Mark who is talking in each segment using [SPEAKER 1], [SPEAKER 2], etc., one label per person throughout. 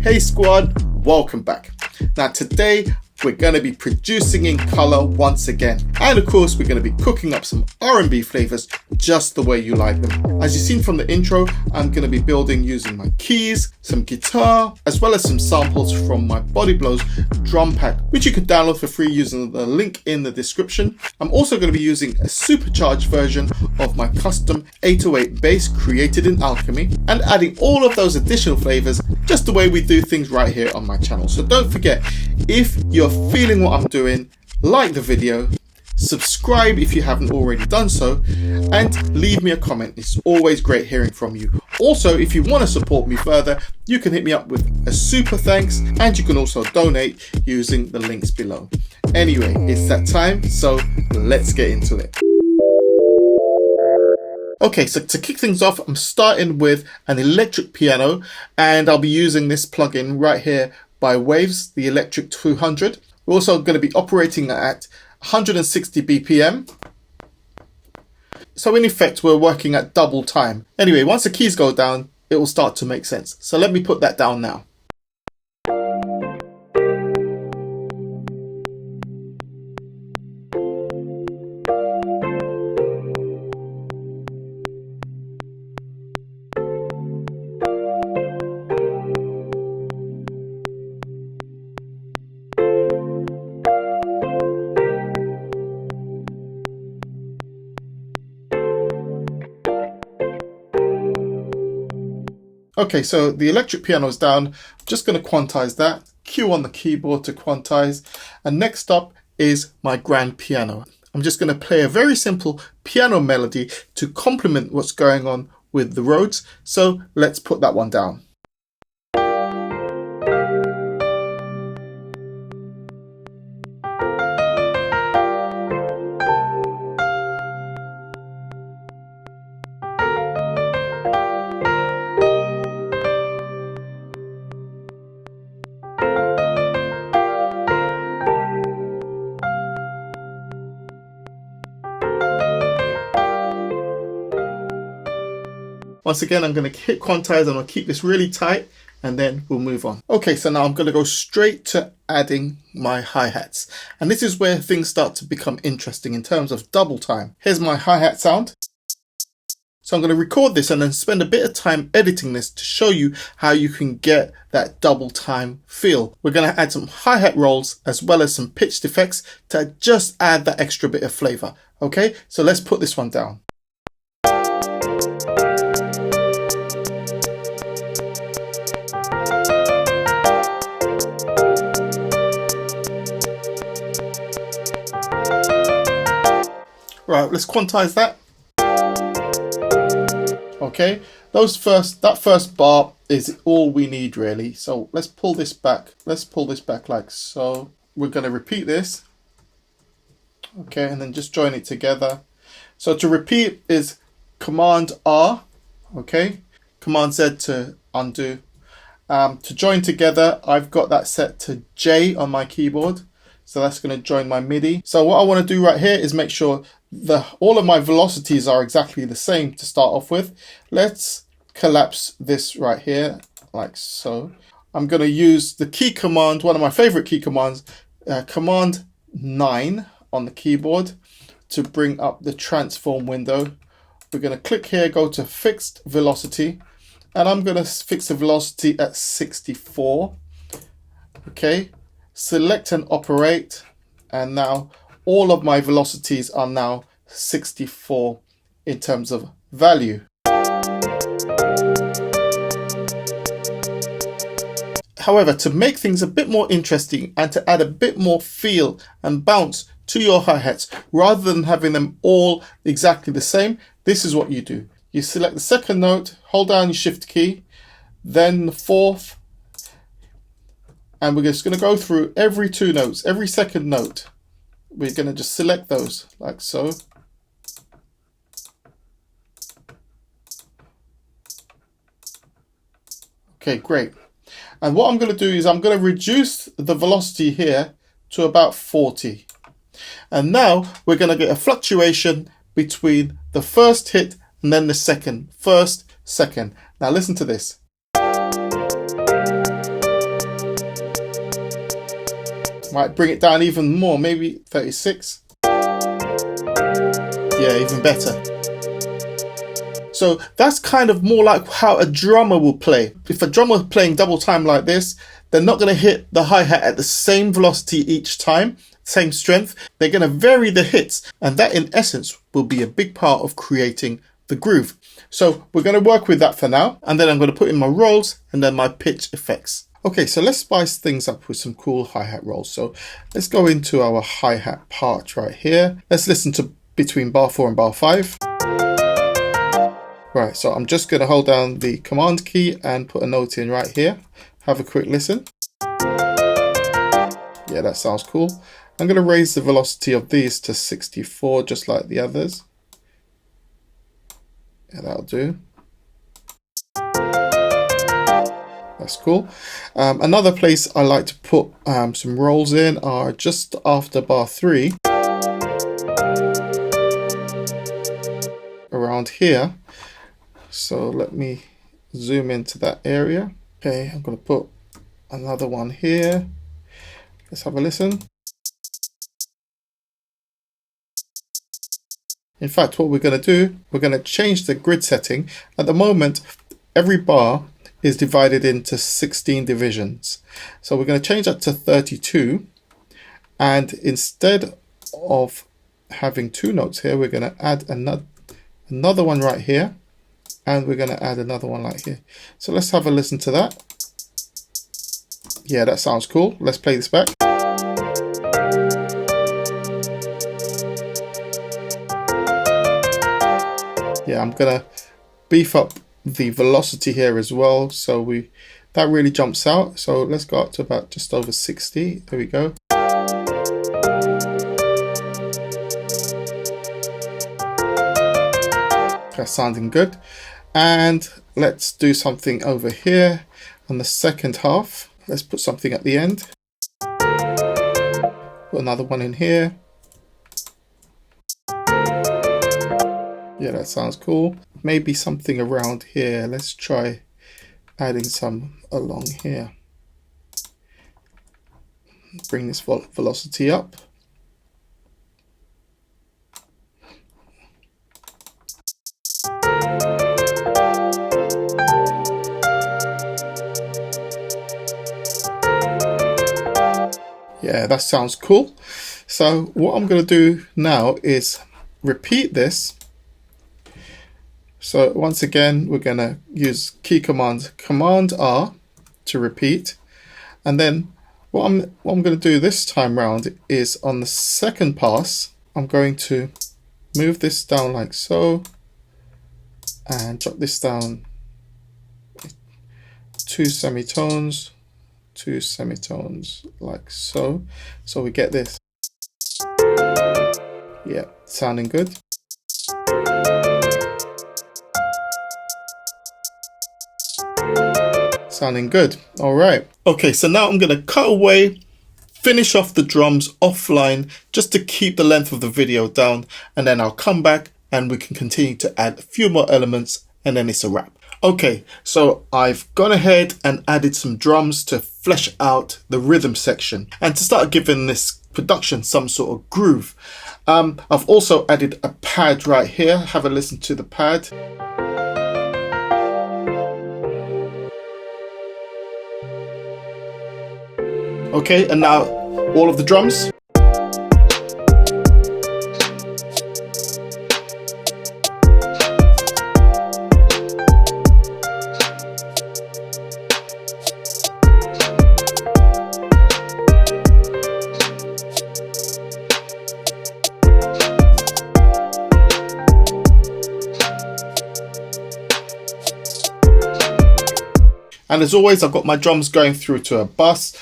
[SPEAKER 1] Hey squad, welcome back. Now today we're going to be producing in color once again, and of course we're going to be cooking up some R&B flavors just the way you like them. As you've seen from the intro, I'm going to be building using my keys, some guitar, as well as some samples from my Body Blows drum pack, which you can download for free using the link in the description. I'm also going to be using a supercharged version of my custom 808 bass created in Alchemy, and adding all of those additional flavors just the way we do things right here on my channel. So don't forget, if you're feeling what I'm doing, like the video, subscribe if you haven't already done so, and leave me a comment. It's always great hearing from you. Also, if you want to support me further, you can hit me up with a super thanks, and you can also donate using the links below. Anyway, it's that time, so let's get into it. Okay, so to kick things off, I'm starting with an electric piano, and I'll be using this plugin right here by Waves, the Electric 200. We're also going to be operating at 160 BPM. So in effect, we're working at double time. Anyway, once the keys go down, it will start to make sense. So let me put that down now. Okay, so the electric piano is down. I'm just going to quantize that. Q on the keyboard to quantize. And next up is my grand piano. I'm just going to play a very simple piano melody to complement what's going on with the Rhodes. So let's put that one down. Once again, I'm going to hit quantize and I'll keep this really tight, and then we'll move on. Okay, so now I'm going to go straight to adding my hi-hats. And this is where things start to become interesting in terms of double time. Here's my hi-hat sound. So I'm going to record this and then spend a bit of time editing this to show you how you can get that double time feel. We're going to add some hi-hat rolls as well as some pitched effects to just add that extra bit of flavor. Okay, so let's put this one down. Right, let's quantize that. Okay, that first bar is all we need really. So let's pull this back. Let's pull this back like so. We're going to repeat this. Okay, and then just join it together. So to repeat is Command R. Okay, Command Z to undo. To join together, I've got that set to J on my keyboard. So that's going to join my MIDI. So what I want to do right here is make sure all of my velocities are exactly the same to start off with. Let's collapse this right here like so. I'm going to use the key command, one of my favorite key commands, Command 9 on the keyboard to bring up the transform window. We're going to click here, go to fixed velocity, and I'm going to fix the velocity at 64. Okay. Select and operate, and now all of my velocities are now 64 in terms of value. However, to make things a bit more interesting and to add a bit more feel and bounce to your hi-hats, rather than having them all exactly the same, this is what you do. You select the second note, hold down your shift key, then the fourth, and we're just going to go through every two notes, every second note. We're going to just select those like so. Okay, great. And what I'm going to do is I'm going to reduce the velocity here to about 40. And now we're going to get a fluctuation between the first hit and then the second. First, second. Now listen to this. Might bring it down even more, maybe 36. Yeah, even better. So that's kind of more like how a drummer will play. If a drummer playing double time like this, they're not going to hit the hi-hat at the same velocity each time, same strength. They're going to vary the hits, and that in essence will be a big part of creating the groove. So we're going to work with that for now, and then I'm going to put in my rolls and then my pitch effects. Okay, so let's spice things up with some cool hi-hat rolls. So let's go into our hi-hat part right here. Let's listen to between bar 4 and bar 5. Right, so I'm just going to hold down the command key and put a note in right here. Have a quick listen. Yeah, that sounds cool. I'm going to raise the velocity of these to 64, just like the others. Yeah, that'll do. That's cool. Another place I like to put some rolls in are just after bar 3. Around here. So let me zoom into that area. Okay, I'm going to put another one here. Let's have a listen. In fact, what we're going to do, we're going to change the grid setting. At the moment, every bar is divided into 16 divisions. So we're going to change that to 32. And instead of having 2 notes here, we're going to add another one right here. And we're going to add another one like here. So let's have a listen to that. Yeah, that sounds cool. Let's play this back. Yeah, I'm going to beef up the velocity here as well. So that really jumps out. So let's go up to about just over 60. There we go. That's sounding good. And let's do something over here on the second half. Let's put something at the end. Put another one in here. Yeah, that sounds cool. Maybe something around here. Let's try adding some along here. Bring this velocity up. Yeah, that sounds cool. So what I'm going to do now is repeat this. So once again, we're going to use key command R to repeat. And then what I'm going to do this time round is on the second pass, I'm going to move this down like so and drop this down 2 semitones. 2 semitones like so. So we get this. Yeah, sounding good. Sounding good. All right. Okay, so now I'm going to cut away, finish off the drums offline just to keep the length of the video down, and then I'll come back and we can continue to add a few more elements, and then it's a wrap. Okay, so I've gone ahead and added some drums to flesh out the rhythm section and to start giving this production some sort of groove. I've also added a pad right here. Have a listen to the pad. Okay, and now all of the drums. And as always, I've got my drums going through to a bus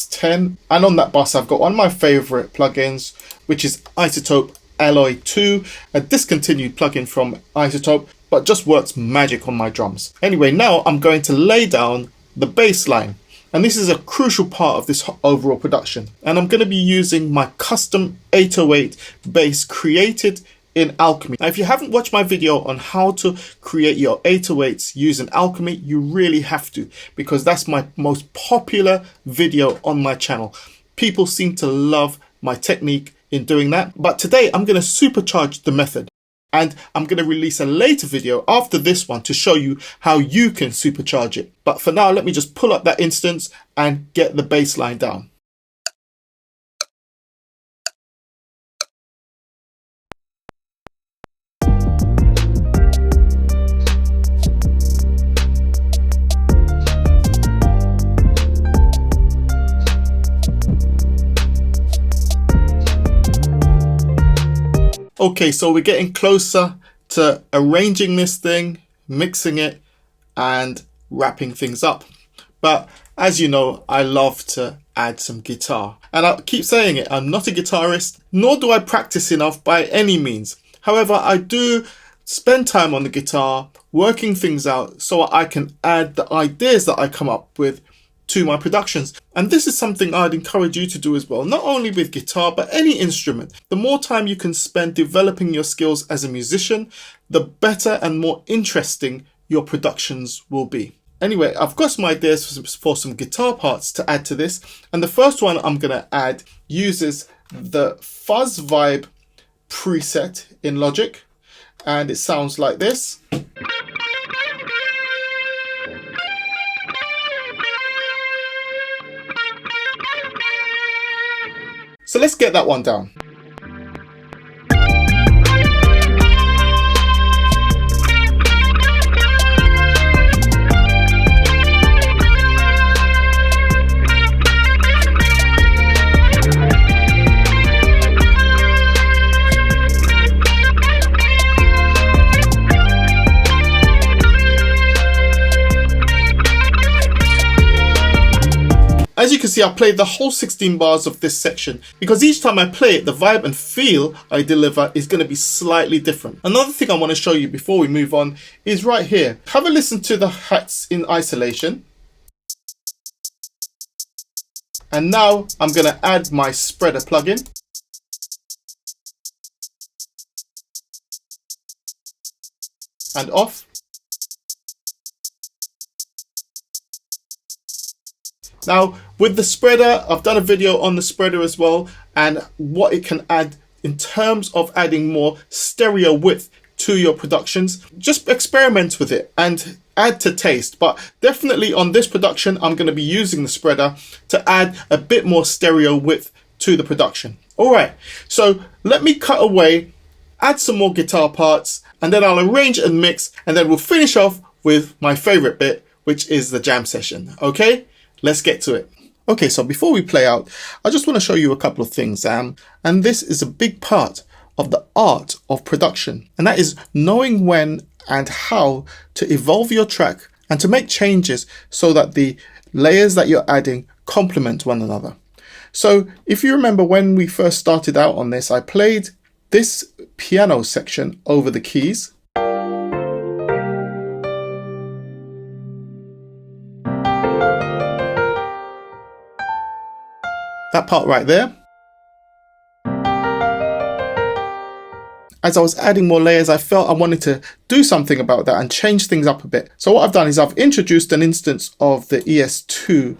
[SPEAKER 1] 10. And on that bus, I've got one of my favorite plugins, which is iZotope Alloy 2, a discontinued plugin from iZotope, but just works magic on my drums. Anyway, now I'm going to lay down the bass line. And this is a crucial part of this overall production. And I'm going to be using my custom 808 bass created in Alchemy. Now, if you haven't watched my video on how to create your 808s using Alchemy, you really have to, because that's my most popular video on my channel. People seem to love my technique in doing that. But today I'm going to supercharge the method. And I'm going to release a later video after this one to show you how you can supercharge it. But for now, let me just pull up that instance and get the bass line down. Okay, so we're getting closer to arranging this thing, mixing it, and wrapping things up. But as you know, I love to add some guitar. And I keep saying it, I'm not a guitarist, nor do I practice enough by any means. However, I do spend time on the guitar, working things out so I can add the ideas that I come up with to my productions. And this is something I'd encourage you to do as well, not only with guitar, but any instrument. The more time you can spend developing your skills as a musician, the better and more interesting your productions will be. Anyway, I've got some ideas for some guitar parts to add to this. And the first one I'm going to add uses the fuzz vibe preset in Logic. And it sounds like this. So let's get that one down. As you can see, I played the whole 16 bars of this section because each time I play it, the vibe and feel I deliver is going to be slightly different. Another thing I want to show you before we move on is right here. Have a listen to the hats in isolation. And now I'm going to add my spreader plugin. And off. Now, with the spreader, I've done a video on the spreader as well and what it can add in terms of adding more stereo width to your productions. Just experiment with it and add to taste. But definitely on this production, I'm going to be using the spreader to add a bit more stereo width to the production. All right, so let me cut away, add some more guitar parts, and then I'll arrange and mix, and then we'll finish off with my favorite bit, which is the jam session. Okay? Let's get to it. Okay, so before we play out, I just want to show you a couple of things. And this is a big part of the art of production. And that is knowing when and how to evolve your track and to make changes so that the layers that you're adding complement one another. So if you remember when we first started out on this, I played this piano section over the keys. That part right there. As I was adding more layers, I felt I wanted to do something about that and change things up a bit. So what I've done is I've introduced an instance of the ES2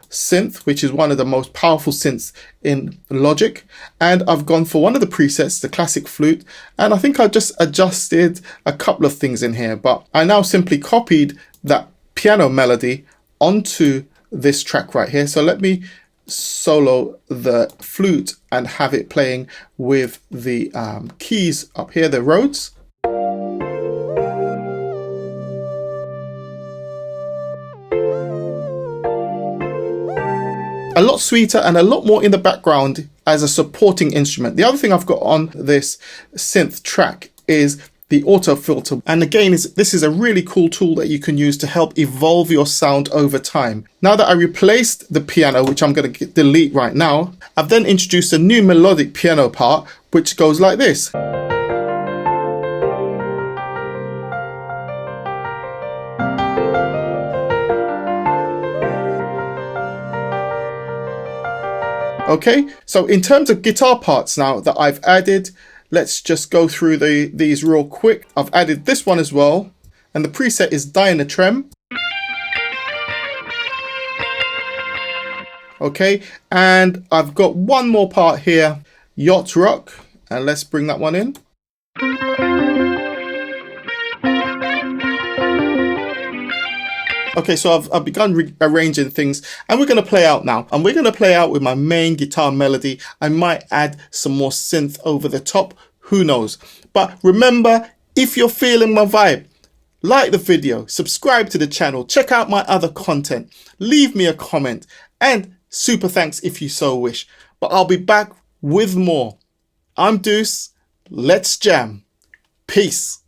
[SPEAKER 1] synth, which is one of the most powerful synths in Logic. And I've gone for one of the presets, the classic flute. And I think I just adjusted a couple of things in here, but I now simply copied that piano melody onto this track right here. So let me solo the flute and have it playing with the keys up here, the Rhodes. A lot sweeter and a lot more in the background as a supporting instrument. The other thing I've got on this synth track is the auto filter. And again, this is a really cool tool that you can use to help evolve your sound over time. Now that I replaced the piano, which I'm going to delete right now, I've then introduced a new melodic piano part, which goes like this. Okay, so in terms of guitar parts now that I've added, let's just go through these real quick. I've added this one as well, and the preset is Dynatrem. Okay, and I've got one more part here, Yacht Rock, and let's bring that one in. Okay, so I've begun rearranging things, and we're going to play out now. And we're going to play out with my main guitar melody. I might add some more synth over the top, who knows. But remember, if you're feeling my vibe, like the video, subscribe to the channel, check out my other content, leave me a comment, and super thanks if you so wish. But I'll be back with more. I'm Deuce. Let's jam. Peace.